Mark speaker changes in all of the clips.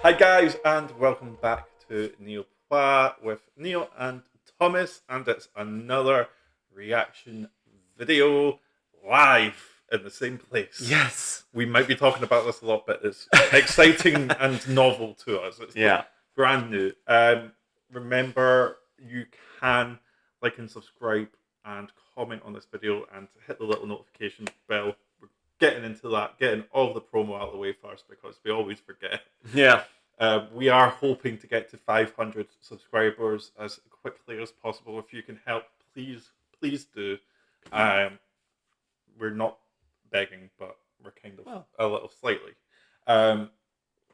Speaker 1: Hi guys, and welcome back to Neil Pla with Neil and Thomas, and it's another reaction video live in the same place.
Speaker 2: Yes.
Speaker 1: We might be talking about this a lot, but it's exciting and novel to us. It's brand new. Remember, you can like and subscribe and comment on this video and hit the little notification bell. We're getting into that, getting all the promo out of the way first because we always forget.
Speaker 2: Yeah.
Speaker 1: We are hoping to get to 500 subscribers as quickly as possible. If you can help, please do. We're not begging, but we're kind of a little slightly.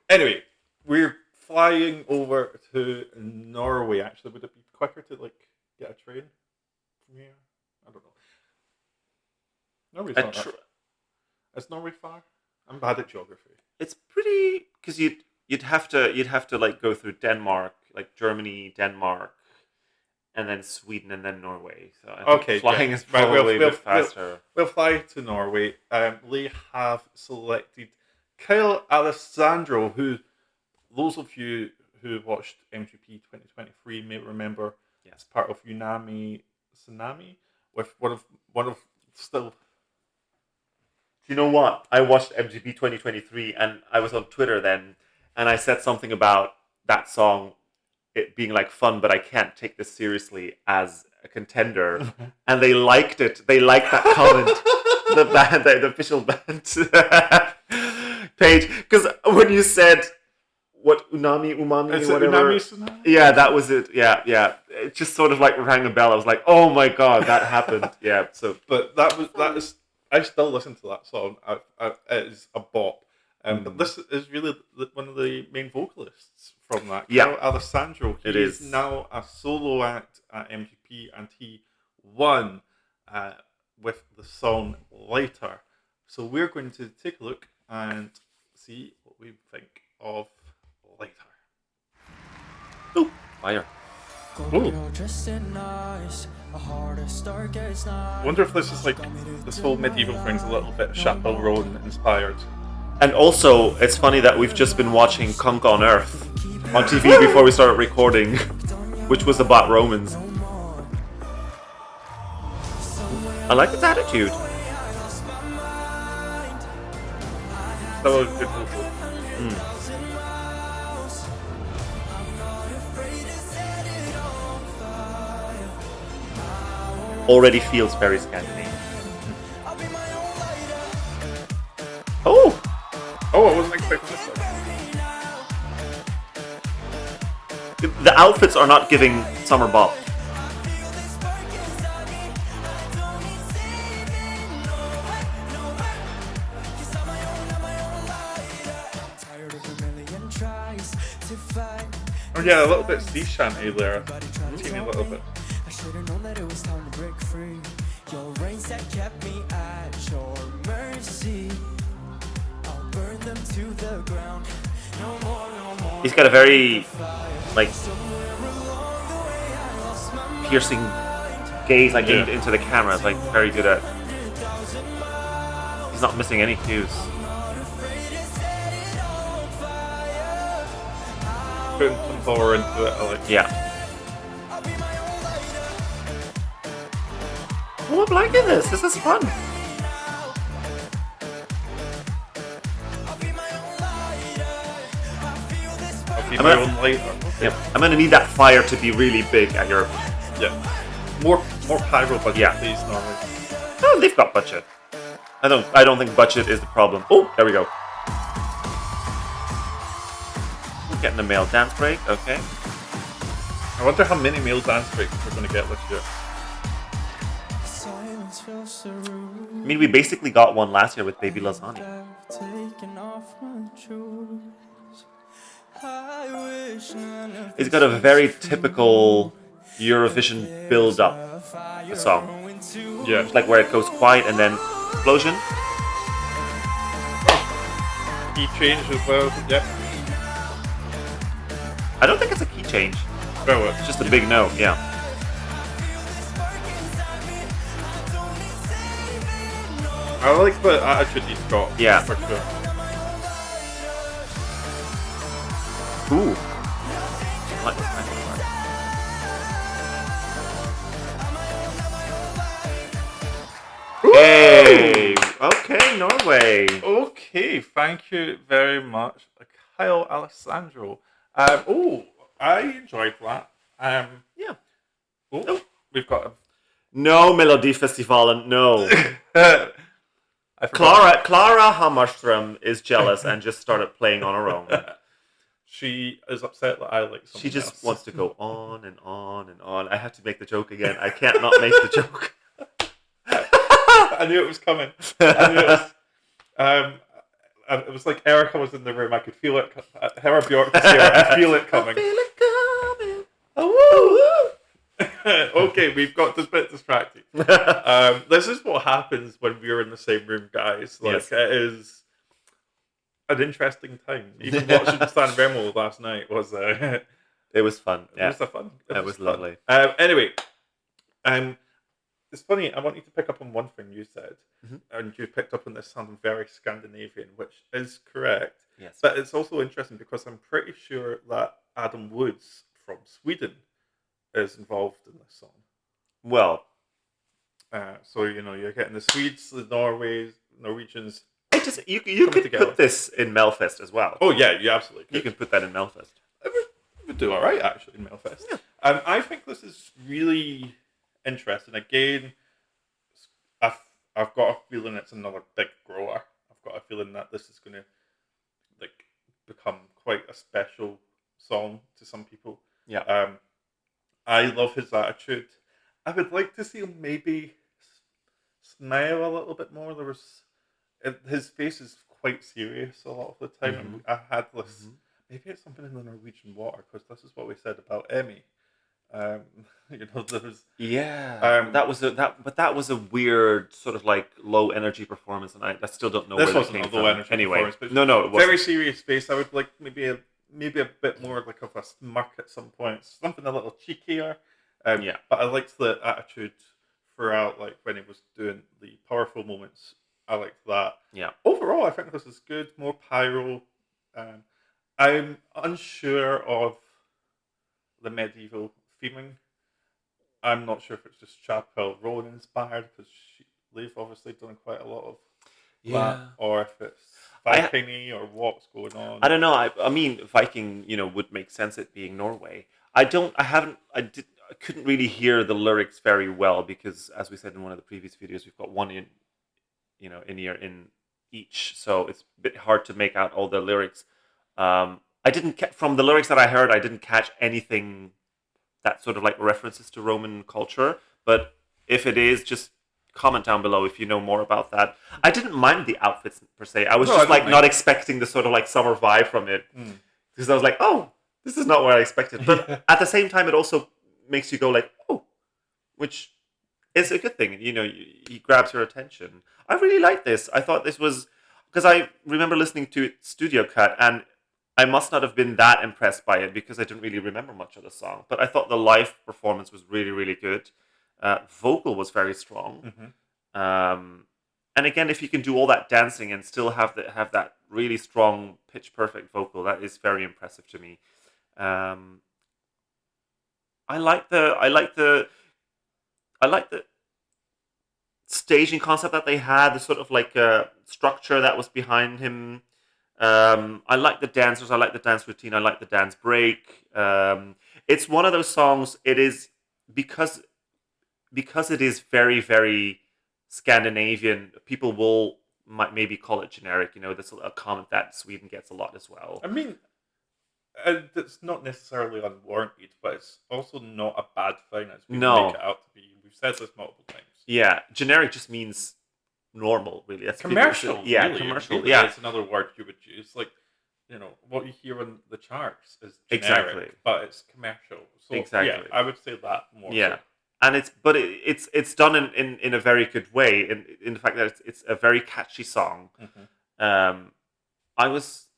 Speaker 1: Anyway, we're flying over to Norway. Actually, would it be quicker to get a train from here? I don't know. Norway's not that. Is Norway far? I'm bad at geography.
Speaker 2: It's pretty because you'd have to like go through Denmark, like Germany, Denmark, and then Sweden, and then Norway. So I think flying is probably a bit faster.
Speaker 1: We'll fly to Norway. They have selected Kyle Alessandro, who those of you who watched MGP 2023 may remember as part of Tsunami, with one of still.
Speaker 2: Do you know what? I watched MGP 2023, and I was on Twitter then, and I said something about that song, it being like fun, but I can't take this seriously as a contender. And they liked it. They liked that comment. the official band page. Because when you said what umami, whatever.
Speaker 1: Tsunami?
Speaker 2: Yeah, that was it. Yeah. It just sort of like rang a bell. I was like, oh my god, that happened. Yeah. So,
Speaker 1: but that is. I still listen to that song. It is a bop. But this is really one of the main vocalists from that. Kyle Alessandro. He is now a solo act at MGP, and he won with the song Later. So we're going to take a look and see what we think of Later.
Speaker 2: Oh, fire.
Speaker 1: Ooh. Wonder if this is like this whole medieval thing's a little bit Chappell Roan inspired.
Speaker 2: And also, it's funny that we've just been watching Conk on Earth on TV before we started recording, which was about Romans. I like his attitude.
Speaker 1: That was good vocal.
Speaker 2: Already feels very Scandinavian. Oh,
Speaker 1: I wasn't expecting this.
Speaker 2: The outfits are not giving summer bop.
Speaker 1: Oh yeah, a little bit sea shanty there. Teeny little bit.
Speaker 3: I should have known that it was time to break free. Your reins that kept me at your mercy. I'll burn them to the ground. No more.
Speaker 2: He's got a very piercing gaze, into the camera. It's like very good at. He's not missing any cues.
Speaker 1: Putting some power into it, I like.
Speaker 2: Yeah. Oh, I'm liking this. This is fun. I'm gonna need that fire to be really big at your.
Speaker 1: Yeah. More pyro budget, please, Norway.
Speaker 2: Oh, they've got budget. I don't think budget is the problem. Oh, there we go. We're getting a male dance break. Okay.
Speaker 1: I wonder how many male dance breaks we're gonna get this year.
Speaker 2: I mean, we basically got one last year with Baby Lasagna. It's got a very typical Eurovision build-up, the song.
Speaker 1: Yeah.
Speaker 2: It's like where it goes quiet and then explosion.
Speaker 1: Key change as well, yep.
Speaker 2: I don't think it's a key change.
Speaker 1: Oh,
Speaker 2: it's just a big note, yeah.
Speaker 1: I like the attitude he's got.
Speaker 2: Yeah.
Speaker 1: For sure.
Speaker 2: Ooh. I like this kind of part. Hey! Okay, Norway.
Speaker 1: Okay, thank you very much, Kyle Alessandro. I enjoyed that.
Speaker 2: Yeah.
Speaker 1: Oh, we've got
Speaker 2: No Melodifestivalen, no.
Speaker 1: I forgot.
Speaker 2: Clara Hammarström is jealous and just started playing on her own.
Speaker 1: She is upset that I like something
Speaker 2: She just
Speaker 1: else.
Speaker 2: wants to go on and on and on. I have to make the joke again. I can't not make the joke.
Speaker 1: I knew it was coming. I knew it was. It was like Erica was in the room. I could feel it. Hera Bjork was here. I could feel it coming.
Speaker 2: I feel it coming.
Speaker 1: Oh, woo! Okay, we've got this bit distracted. This is what happens when we're in the same room, guys. Like,
Speaker 2: Yes.
Speaker 1: It is an interesting time. Even watching San Remo last night was
Speaker 2: It was fun.
Speaker 1: it was a fun.
Speaker 2: It was
Speaker 1: fun.
Speaker 2: lovely.
Speaker 1: Anyway, it's funny. I want you to pick up on one thing you said, and you picked up on this sounding very Scandinavian, which is correct.
Speaker 2: Yes.
Speaker 1: But it's also interesting because I'm pretty sure that Adam Woods from Sweden is involved in this song.
Speaker 2: Well,
Speaker 1: So you're getting the Swedes, the Norwegians.
Speaker 2: you
Speaker 1: Coming
Speaker 2: could
Speaker 1: together.
Speaker 2: put this in Melfest as well.
Speaker 1: Oh yeah, you absolutely could.
Speaker 2: You can put that in Melfest.
Speaker 1: It would do all right actually in Melfest.
Speaker 2: Yeah.
Speaker 1: I think this is really interesting. Again, I've got a feeling it's another big grower. I've got a feeling that this is going to become quite a special song to some people.
Speaker 2: Yeah.
Speaker 1: I love his attitude. I would like to see him maybe smile a little bit more. His face is quite serious a lot of the time. And I had this. Maybe it's something in the Norwegian water because this is what we said about Emmy. There was
Speaker 2: that was a weird sort of like low energy performance, and I still don't know
Speaker 1: this
Speaker 2: where that
Speaker 1: wasn't
Speaker 2: came
Speaker 1: a low
Speaker 2: from.
Speaker 1: energy
Speaker 2: Anyway,
Speaker 1: performance, but
Speaker 2: no, it wasn't.
Speaker 1: very serious face. I would like maybe a bit more like of a smirk at some points, something a little cheekier. But I liked the attitude throughout, like when he was doing the powerful moments. I liked that.
Speaker 2: Yeah.
Speaker 1: Overall, I think this is good. More pyro. I'm unsure of the medieval theming. I'm not sure if it's just Chapel Rowan inspired because they've obviously done quite a lot of that, or if it's Viking-y or what's going on.
Speaker 2: I don't know. I mean, Viking, would make sense it being Norway. I couldn't really hear the lyrics very well because, as we said in one of the previous videos, we've got one in ear in each, so it's a bit hard to make out all the lyrics. I didn't from the lyrics that I heard, I didn't catch anything that sort of like references to Roman culture. But if it is, just comment down below if you know more about that. I didn't mind the outfits per se. I was not expecting the sort of like summer vibe from it because I was like, oh, this is not what I expected. But at the same time, it also makes you go like, oh, which is a good thing. He grabs your attention. I really like this. I thought this was because I remember listening to it studio cut, and I must not have been that impressed by it because I didn't really remember much of the song. But I thought the live performance was really, really good. Vocal was very strong. And again, if you can do all that dancing and still have that really strong pitch perfect vocal, that is very impressive to me. I like the staging concept that they had, the sort of like structure that was behind him. I like the dancers. I like the dance routine. I like the dance break. It's one of those songs. It is because it is very, very Scandinavian. People might maybe call it generic. That's a comment that Sweden gets a lot as well.
Speaker 1: I mean, it's not necessarily unwarranted, but it's also not a bad thing as we make it out to be. We've said this multiple times.
Speaker 2: Yeah, generic just means normal, really. That's
Speaker 1: commercial.
Speaker 2: Really. Commercial.
Speaker 1: Really, it's another word you would use. Like, what you hear on the charts is generic, but it's commercial. So yeah, I would say that more.
Speaker 2: Yeah,
Speaker 1: so.
Speaker 2: And it's done in a very good way. In the fact that it's a very catchy song. I was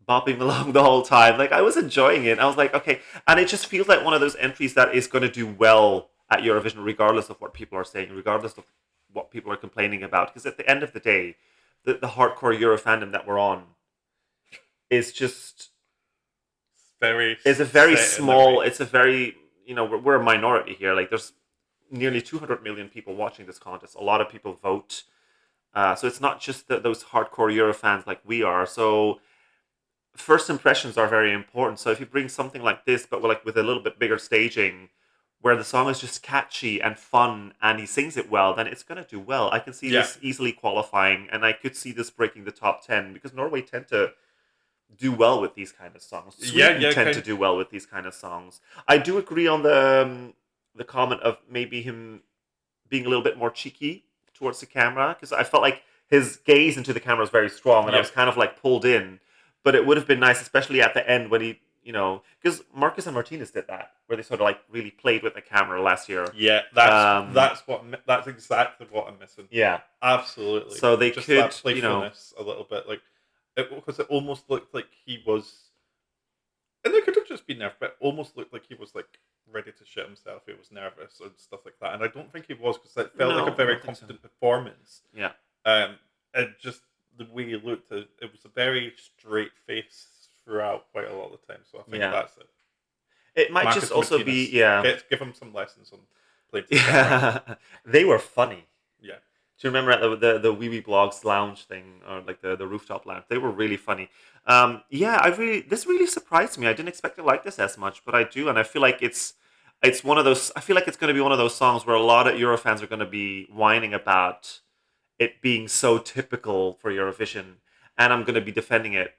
Speaker 2: bopping along the whole time. Like, I was enjoying it. I was like, okay, and it just feels like one of those entries that is going to do well at Eurovision, regardless of what people are saying, regardless of what people are complaining about. Because at the end of the day, the hardcore Euro fandom that we're on is just
Speaker 1: very.
Speaker 2: It's a very
Speaker 1: set in
Speaker 2: small.
Speaker 1: their ways.
Speaker 2: It's a very we're a minority here. Like there's nearly 200 million people watching this contest. A lot of people vote. So it's not just those hardcore Euro fans like we are. So first impressions are very important. So if you bring something like this, but with a little bit bigger staging, where the song is just catchy and fun and he sings it well, then it's going to do well. I can see this easily qualifying, and I could see this breaking the top 10 because Norway tend to do well with these kind of songs. Sweden tend to do well with these kind of songs. I do agree on the comment of maybe him being a little bit more cheeky towards the camera, because I felt like his gaze into the camera was very strong, and I was kind of like pulled in. But it would have been nice, especially at the end when he, because Marcus and Martinez did that, where they sort of like really played with the camera last year.
Speaker 1: Yeah, that's exactly what I'm missing.
Speaker 2: Yeah,
Speaker 1: absolutely.
Speaker 2: So they
Speaker 1: just
Speaker 2: could,
Speaker 1: that playfulness a little bit, like because it almost looked like he was, and it could have just been nerve, but it almost looked like he was like ready to shit himself. He was nervous and stuff like that, and I don't think he was, because it felt like a very confident performance.
Speaker 2: Yeah,
Speaker 1: and just the way he looked, it was a very straight face throughout quite a lot of the time. So I think that's it.
Speaker 2: It might Marcus just also Martinez, be
Speaker 1: give him some lessons on playing.
Speaker 2: They were funny.
Speaker 1: Yeah.
Speaker 2: Do you remember at the Wee Wee Blogs lounge thing, or like the rooftop lounge? They were really funny. This really surprised me. I didn't expect to like this as much, but I do, and I feel like it's one of those. I feel like it's going to be one of those songs where a lot of Euro fans are going to be whining about it being so typical for Eurovision, and I'm going to be defending it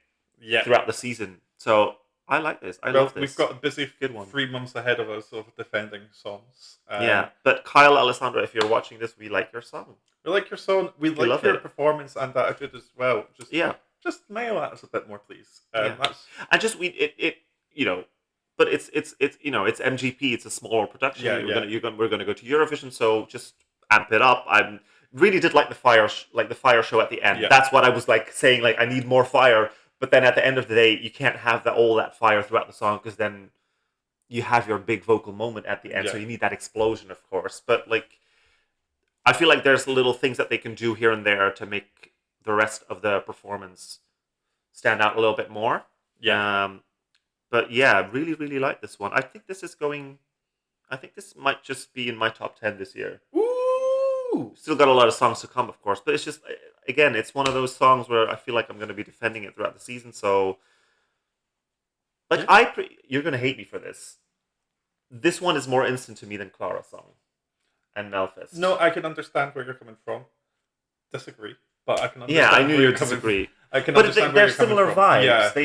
Speaker 2: throughout the season. So I like this. I love this.
Speaker 1: We've got a busy 3 months ahead of us of defending songs.
Speaker 2: But Kyle Alessandro, if you're watching this, we like your song.
Speaker 1: We like your song. We like your performance and attitude as well. Just mail at us a bit more, please. But it's MGP. It's a smaller production. We're gonna go to Eurovision, so just amp it up. I really did like the fire show at the end. Yeah. That's what I was like saying. Like I need more fire. But then at the end of the day, you can't have all that fire throughout the song, because then you have your big vocal moment at the end. Yeah. So you need that explosion, of course. But like, I feel like there's little things that they can do here and there to make the rest of the performance stand out a little bit more. Yeah. But yeah, really, really like this one. I think this might just be in my top 10 this year. Ooh! Still got a lot of songs to come, of course. But it's just, again, it's one of those songs where I feel like I'm going to be defending it throughout the season. So, like, you're going to hate me for this. This one is more instant to me than Clara's song and Melfist. No, I can understand where you're coming from. Disagree, but I can understand.
Speaker 2: Yeah, I knew you'd disagree.
Speaker 1: I can understand where you're coming from.
Speaker 2: But they're similar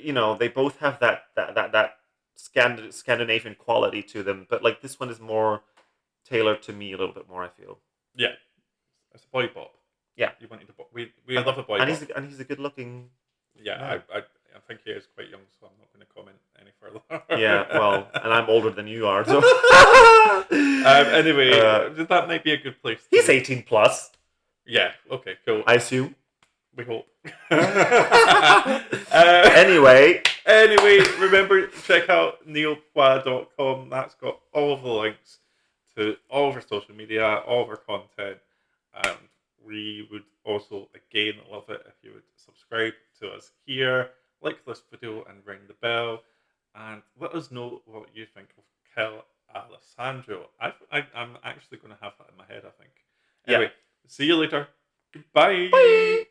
Speaker 2: vibes. They both have that Scandinavian quality to them. But like this one is more tailored to me a little bit more, I feel.
Speaker 1: Yeah, it's a boy bop.
Speaker 2: Yeah,
Speaker 1: you wanted to bop. We love a boy bop,
Speaker 2: and he's a good looking.
Speaker 1: Yeah, I think he is quite young, so I'm not going to comment any further.
Speaker 2: Yeah, well, and I'm older than you are, so.
Speaker 1: Anyway, that might be a good place.
Speaker 2: He's 18 plus.
Speaker 1: Yeah. Okay. Cool.
Speaker 2: I assume.
Speaker 1: We hope.
Speaker 2: Anyway,
Speaker 1: remember, check out neilpois.com. That's got all of the links to all of our social media, all of our content. We would also, again, love it if you would subscribe to us here, like this video and ring the bell, and let us know what you think of Kyle Alessandro. I'm actually going to have that in my head, I think. Anyway, see you later. Goodbye.
Speaker 2: Bye.